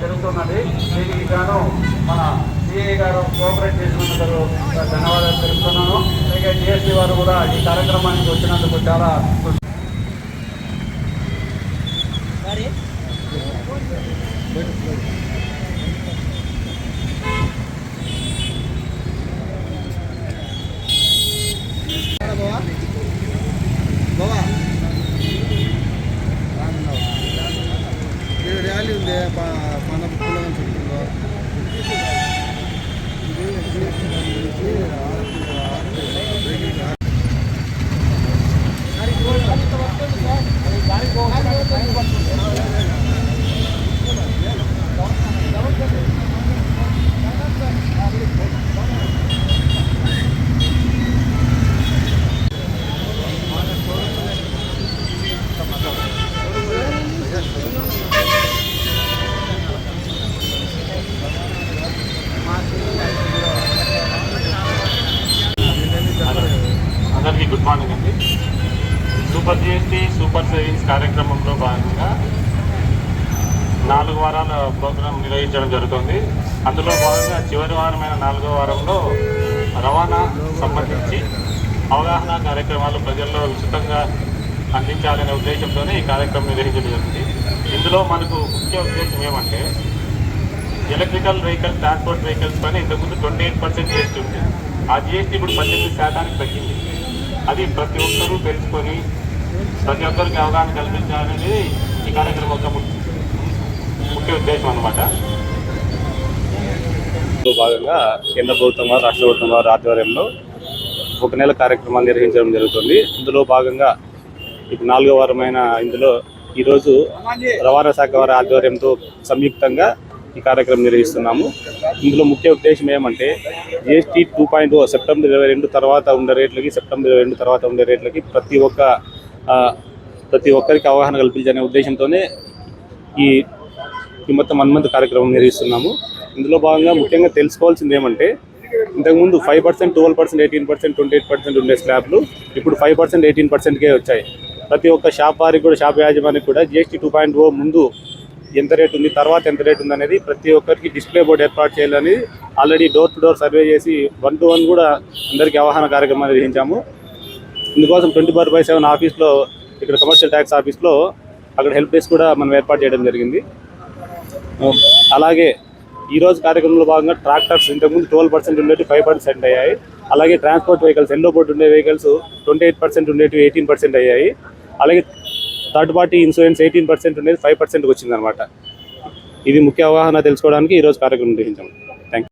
జరుగుతున్నది. దీనికి గాను మన సిఐ గారు కోఆపరేట్ చేసినందుకు ధన్యవాదాలు తెలుపుతున్నాను. అలాగే జిఎస్టీ వారు కూడా ఈ కార్యక్రమానికి వచ్చినందుకు చాలా ర్యాలీ ఉంది మన పుల్లగా చెప్తుందో అందరికీ గుడ్ మార్నింగ్ అండి. సూపర్ జిఎస్టీ సూపర్ సేవింగ్స్ కార్యక్రమంలో భాగంగా 4 వారాల ప్రోగ్రాం నిర్వహించడం జరుగుతుంది. అందులో భాగంగా చివరి వారమైన 4వ వారంలో రవాణా సంబంధించి అవగాహన కార్యక్రమాలు ప్రజల్లో విస్తృతంగా అందించాలనే ఉద్దేశంతోనే ఈ కార్యక్రమం నిర్వహించడం జరుగుతుంది. ఇందులో మనకు ముఖ్య ఉద్దేశం ఏమంటే ఎలక్ట్రికల్ వెహికల్స్, ట్రాన్స్పోర్ట్ వెహికల్స్ పైన ఇంతకుముందు 28% జిఎస్టీ ఉంది. ఆ జిఎస్టీ ఇప్పుడు 18% తగ్గింది. అది ప్రతి ఒక్కరూ తెలుసుకొని ప్రతి ఒక్కరికి అవగాహన కల్పించాలనేది ఈ కార్యక్రమం యొక్క ముఖ్య ఉద్దేశం అన్నమాట. భాగంగా కేంద్ర ప్రభుత్వం వారు, రాష్ట్ర ప్రభుత్వం వారి ఆధ్వర్యంలో 1 నెల కార్యక్రమాలు నిర్వహించడం జరుగుతుంది. ఇందులో భాగంగా ఇప్పుడు 4వ వారమైన ఇందులో ఈరోజు రవాణా శాఖ వారి ఆధ్వర్యంతో సంయుక్తంగా ఈ కార్యక్రమం నిర్వహిస్తున్నాము. ఇందులో ముఖ్య ఉద్దేశం ఏమంటే జిఎస్టీ 2.0 సెప్టెంబర్ 22 తర్వాత ఉండే రేట్లకి, సెప్టెంబర్ 22 తర్వాత ఉండే రేట్లకి ప్రతి ఒక్కరికి అవగాహన కల్పించనే ఉద్దేశంతోనే ఈ మొత్తం 1 మంత్ కార్యక్రమం నిర్వహిస్తున్నాము. ఇందులో భాగంగా ముఖ్యంగా తెలుసుకోవాల్సింది ఏమంటే ఇంతకుముందు 5%, 12%, 18%, 28% ఉండే స్లాబ్లు ఇప్పుడు 5%, 18%కే వచ్చాయి. ప్రతి ఒక్క షాప్ వారికి కూడా, షాప్ యాజమానికి కూడా జిఎస్టీ 2.0 ముందు ఎంత రేట్ ఉంది, తర్వాత ఎంత రేట్ ఉంది అనేది ప్రతి ఒక్కరికి డిస్ప్లే బోర్డు ఏర్పాటు చేయాలని already door to door survey చేసి 1-to-1 కూడా అందరికీ అవగాహన కార్యక్రమాలు నిర్వహించాము. ఇందుకోసం 24/7 ఆఫీస్లో, ఇక్కడ కమర్షియల్ ట్యాక్స్ ఆఫీస్లో అక్కడ హెల్ప్ డెస్క్ కూడా మనం ఏర్పాటు చేయడం జరిగింది. అలాగే ఈరోజు కార్యక్రమంలో భాగంగా ట్రాక్టర్స్ ఇంతకుముందు 12% ఉండేవి 5% అయ్యాయి. అలాగే ట్రాన్స్పోర్ట్ వెహికల్స్, ఎల్లో బోర్డు ఉండే వెహికల్స్ 28% ఉండేవి 18% అయ్యాయి. అలాగే థర్డ్ పార్టీ ఇన్సూరెన్స్ 18% ఉండేది 5%కి వచ్చిందనమాట. ఇది ముఖ్య అవగాహన తెలుసుకోవడానికి ఈరోజు కార్యక్రమం నిర్వహించాము.